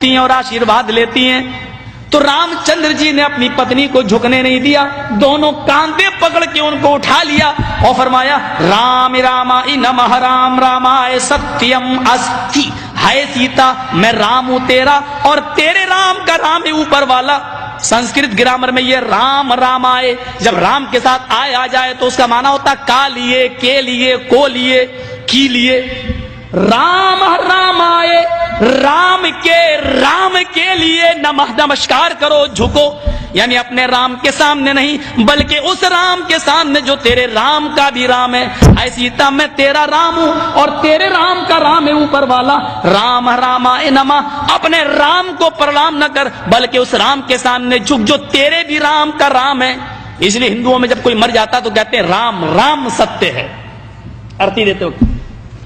झुकती हैं और आशीर्वाद लेती हैं। तो रामचंद्र जी ने अपनी पत्नी को झुकने नहीं दिया, दोनों कांधे पकड़ के उनको उठा लिया और फरमाया राम रामाय नमः, राम रामाय सत्यम अस्ति। हाय सीता, मैं राम हूं तेरा और तेरे राम का राम है ऊपर वाला। संस्कृत ग्रामर में ये राम रामाय जब राम के साथ आय आ जाए तो उसका माना होता का लिए, के लिए, को लिए, की लिए। राम रामाय, राम के लिए नमः, नमस्कार करो, झुको, यानी अपने राम के सामने नहीं बल्कि उस राम के सामने जो तेरे राम का भी राम है। ऐ सीता, मैं तेरा राम हूं और तेरे राम का राम है ऊपर वाला। राम रामाय नमः, अपने राम को प्रणाम न कर बल्कि उस राम के सामने झुक जो तेरे भी राम का राम है। इसलिए हिंदुओं में जब कोई मर जाता तो कहते हैं राम राम सत्य है।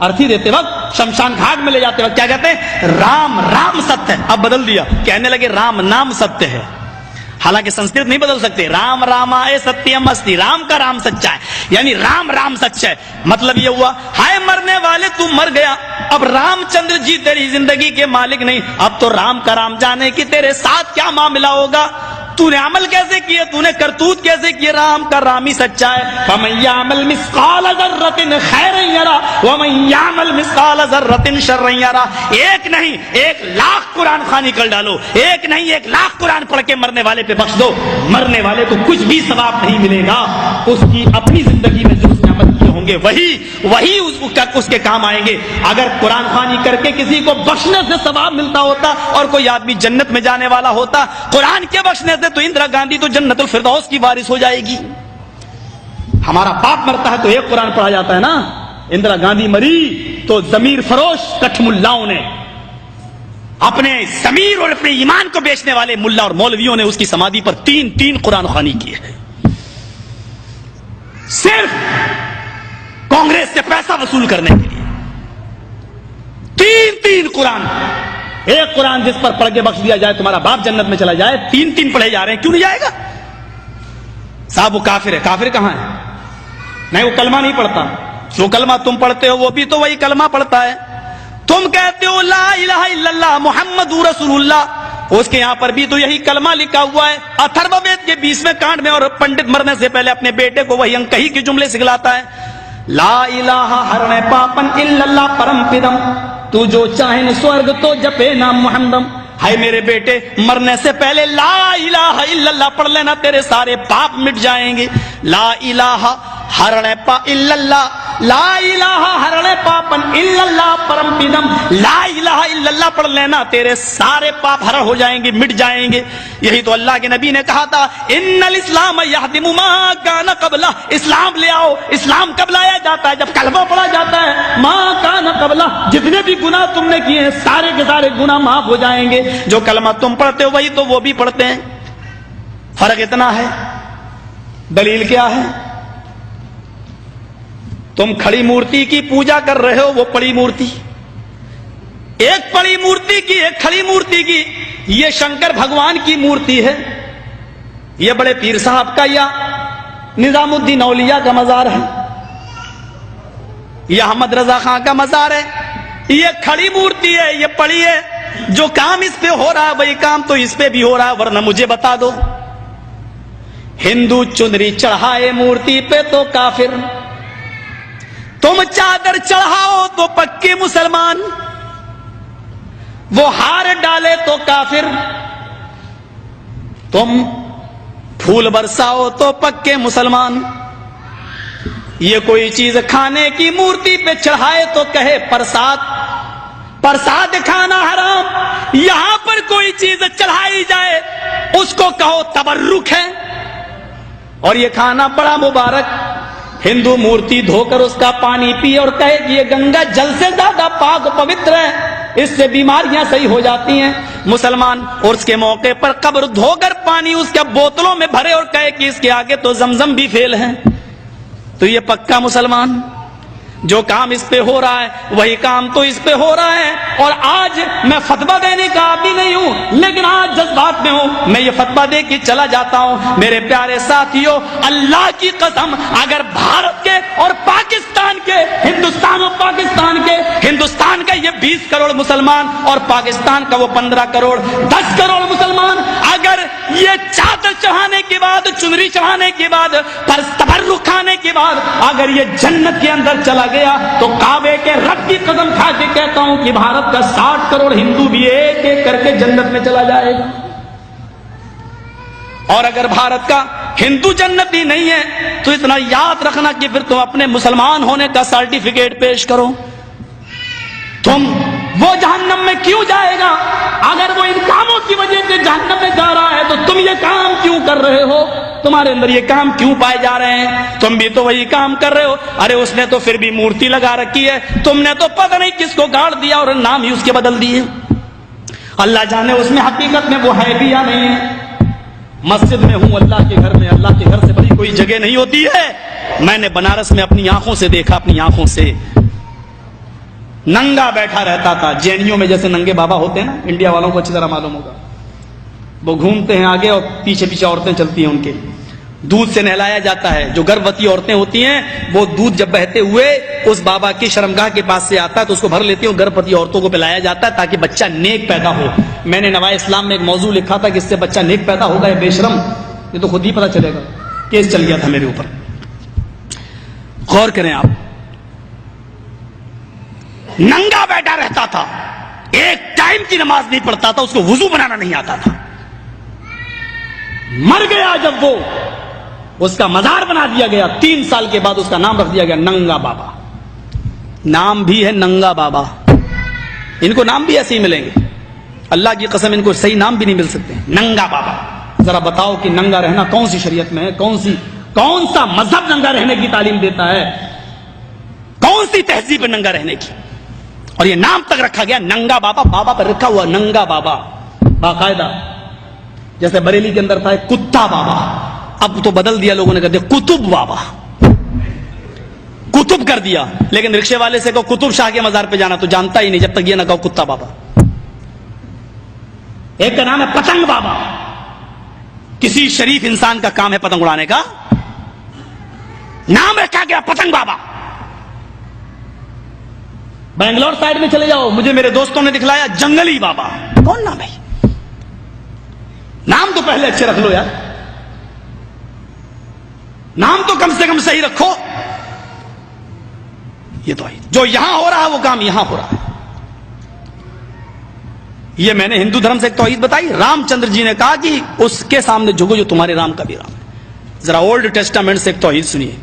अर्थी देते वक्त शमशान घाट में ले जाते वक्त क्या कहते हैं? राम राम सत्य है। अब बदल दिया, कहने लगे राम नाम सत्य है। हालांकि संस्कृत नहीं बदल सकते। राम रामाय सत्यम अस्ति, राम का राम सच्चा है, यानी राम राम सच्चा है। मतलब ये हुआ हाय मरने वाले तू मर गया, अब रामचंद्र जी तेरी जिंदगी के मालिक नहीं, अब तो राम का राम जाने की तेरे साथ क्या मामला होगा, तूने अमल कैसे किए, तूने करतूत कैसे किए, राम का राम ही सच्चा है। फमन यामल मिस्काल ज़र्रतिन खैरन यरा वमन यामल मिस्काल ज़र्रतिन शर्रन यरा। एक नहीं 1,00,000 कुरान खानी कर डालो, एक नहीं 1,00,000 कुरान पढ़ के मरने वाले पे बख्श दो, मरने वाले को कुछ भी सवाब नहीं मिलेगा। उसकी अपनी जिंदगी में जो उसने अमल किए होंगे वही उसके काम आएंगे। अगर कुरान खानी करके किसी को बख्शने से सवाब मिलता होता और कोई आदमी जन्नत में जाने वाला होता, कुरान के बख्शने से तो इंदिरा गांधी तो जन्नतुल फिरदौस की वारिस हो जाएगी। हमारा बाप मरता है तो एक कुरान पढ़ा जाता है ना। इंदिरा गांधी मरी तो जमीर फरोश कठमुल्लाओं ने, अपने जमीर और अपने ईमान को बेचने वाले मुल्ला और मौलवियों ने उसकी समाधि पर 3 कुरान खानी की है, सिर्फ कांग्रेस से पैसा वसूल करने के लिए। 3 कुरान, एक कुरान जिस पर पढ़ के बख्श दिया जाए तुम्हारा बाप जन्नत में चला जाए, 3 पढ़े जा रहे हैं, क्यों नहीं जाएगा? साहब वो काफिर है। काफिर कहां है? नहीं, वो कलमा नहीं पढ़ता। जो कलमा तुम पढ़ते हो वो भी तो वही कलमा पढ़ता है। तुम कहते हो ला इलाहा इल्लल्लाह मुहम्मदुर रसूलुल्लाह, उसके यहां पर भी तो यही कलमा लिखा हुआ है। अथर्ववेद के 20वें कांड में, और पंडित मरने से पहले अपने बेटे को वही अंकही के जुमले सिखलाता है। ला इलाहा हरणे पापन इल्लल्लाह परम पिदम, तू जो चाहे स्वर्ग तो जपे नाम मुहम्मदम। हाय मेरे बेटे, मरने से पहले ला इलाहा इल्लल्लाह पढ़ लेना, तेरे सारे पाप मिट जाएंगे। ला इलाहा हरणे पा इल्लल्लाह, ला इलाहा हरणे पापन इल्लल्लाह परम पिदम, ला इलाहा इल्लल्लाह पढ़ लेना, तेरे सारे पाप हरण हो जाएंगे, मिट जाएंगे। यही तो अल्लाह के नबी ने कहा था, इन्नल इस्लाम यहदिमु मा कान क़ब्ला, इस्लाम ले आओ। इस्लाम कब लाया जाता है? जब कलमा पढ़ा जाता है। मा कान क़ब्ला, जितने भी गुनाह तुमने किए हैं सारे के सारे गुनाह माफ हो जाएंगे। जो कलमा तुम पढ़ते हो वही तो वो भी पढ़ते हैं, फर्क इतना है। दलील क्या है? तुम खड़ी मूर्ति की पूजा कर रहे हो, वो पड़ी मूर्ति, एक पड़ी मूर्ति की एक खड़ी मूर्ति की। ये शंकर भगवान की मूर्ति है, ये बड़े पीर साहब का या निजामुद्दीन औलिया का मजार है, यह अहमद रजा खां का मजार है। ये खड़ी मूर्ति है, ये पड़ी है। जो काम इस पे हो रहा है वही काम तो इस पे भी हो रहा है, वरना मुझे बता दो। हिंदू चुनरी चढ़ाए मूर्ति पे तो काफिर, तुम चादर चढ़ाओ तो पक्के मुसलमान, वो हार डाले तो काफिर, तुम फूल बरसाओ तो पक्के मुसलमान। ये कोई चीज खाने की मूर्ति पे चढ़ाए तो कहे प्रसाद, प्रसाद खाना हराम। यहां पर कोई चीज चढ़ाई जाए उसको कहो तबर्रुक है, और ये खाना बड़ा मुबारक। हिंदू मूर्ति धोकर उसका पानी पिए और कहे कि ये गंगा जल से ज्यादा पाक पवित्र है, इससे बीमारियां सही हो जाती हैं। मुसलमान उर्स के मौके पर कब्र धोकर पानी उसके बोतलों में भरे और कहे कि इसके आगे तो जमजम भी फेल है, तो ये पक्का मुसलमान। جو کام اس پہ ہو رہا ہے وہی کام تو اس پہ ہو رہا ہے. اور آج میں فتویٰ دینے کا آدمی نہیں ہوں، لیکن آج جذبات میں ہوں، میں یہ فتویٰ دے کے چلا جاتا ہوں. میرے پیارے ساتھیوں، اللہ کی قسم، اگر بھارت کے اور پاکستان کے، ہندوستان اور پاکستان کے، ہندوستان کا یہ 20 کروڑ مسلمان اور پاکستان کا وہ 15 کروڑ 10 کروڑ مسلمان، اگر یہ چادر چڑھانے کے بعد، چنری چڑھانے کے بعد، تبرک کھانے کے بعد اگر یہ جنت کے اندر چلا گیا تو کعبے کے رب کی قسم کھا کے کہتا ہوں کہ بھارت کا 60 کروڑ ہندو بھی ایک ایک کر کے جنت میں چلا جائے گا. اور اگر بھارت کا ہندو جنتی نہیں ہے تو اتنا یاد رکھنا کہ پھر تم اپنے مسلمان ہونے کا سرٹیفکیٹ پیش کرو. تم وہ جہنم میں کیوں جائے گا؟ اگر وہ ان کاموں کی وجہ سے جہنم میں جا رہا ہے تو تم یہ کام کیوں کر رہے ہو؟ تمہارے اندر یہ کام کیوں پائے جا رہے ہیں؟ تم بھی تو وہی کام کر رہے ہو. ارے اس نے تو پھر بھی مورتی لگا رکھی ہے، تم نے تو پتہ نہیں کس کو گاڑ دیا اور نام ہی اس کے بدل دیے. اللہ جانے اس میں حقیقت میں وہ ہے بھی یا نہیں ہے. مسجد میں ہوں، اللہ کے گھر میں، اللہ کے گھر سے بڑی کوئی جگہ نہیں ہوتی ہے. میں نے بنارس میں اپنی آنکھوں سے دیکھا، اپنی آنکھوں سے ننگا بیٹھا رہتا تھا. جینیوں میں جیسے ننگے بابا ہوتے ہیں نا، انڈیا والوں کو اچھی طرح معلوم ہوگا، وہ گھومتے ہیں آگے اور پیچھے پیچھے عورتیں چلتی ہیں، ان کے دودھ سے نہلایا جاتا ہے. جو گربوتی عورتیں ہوتی ہیں وہ دودھ جب بہتے ہوئے اس بابا کی شرمگاہ کے پاس سے آتا ہے تو اس کو بھر لیتی ہیں. گربوتی عورتوں کو پلایا جاتا ہے تاکہ بچہ نیک پیدا ہو. میں نے نوائے اسلام میں ایک موضوع لکھا تھا کہ اس سے بچہ نیک پیدا ہوگا. یہ بے شرم، یہ تو خود ہی پتا چلے گا. کیس چل گیا تھا میرے اوپر. غور کریں آپ، ننگا بیٹھا رہتا تھا، ایک ٹائم کی نماز نہیں پڑھتا تھا، اس کو وضو بنانا نہیں آتا تھا. مر گیا جب وہ، اس کا مزار بنا دیا گیا. 3 سال کے بعد اس کا نام رکھ دیا گیا ننگا بابا. نام بھی ہے ننگا بابا. ان کو نام بھی ایسے ہی ملیں گے، اللہ کی قسم ان کو صحیح نام بھی نہیں مل سکتے. ننگا بابا. ذرا بتاؤ کہ ننگا رہنا کون سی شریعت میں ہے؟ کون سا مذہب ننگا رہنے کی تعلیم دیتا ہے؟ کون سی تہذیب ننگا رہنے کی؟ اور یہ نام تک رکھا گیا ننگا بابا. بابا پر رکھا ہوا ننگا بابا باقاعدہ. جیسے بریلی کے اندر تھا ایک کتا بابا، اب تو بدل دیا لوگوں نے، کہتے کتب بابا، کتب کر دیا. لیکن رکشے والے سے کہو کتب شاہ کے مزار پہ جانا تو جانتا ہی نہیں جب تک یہ نہ کہو کتا بابا. ایک کا نام ہے پتنگ بابا. کسی شریف انسان کا کام ہے پتنگ اڑانے کا؟ نام رکھا گیا پتنگ بابا. بنگلور سائڈ میں چلے جاؤ، مجھے میرے دوستوں نے دکھلایا جنگلی بابا. کون نام ہے؟ نام تو پہلے اچھے رکھ لو یار، نام تو کم سے کم صحیح رکھو. یہ تو جو یہاں ہو رہا ہے وہ کام یہاں ہو رہا ہے. یہ میں نے ہندو دھرم سے ایک توحید بتائی. رام چندر جی نے کہا کہ اس کے سامنے جھکو جو تمہارے رام کا بھی رام ہے. ذرا اولڈ ٹیسٹامنٹ سے ایک توحید سنیے.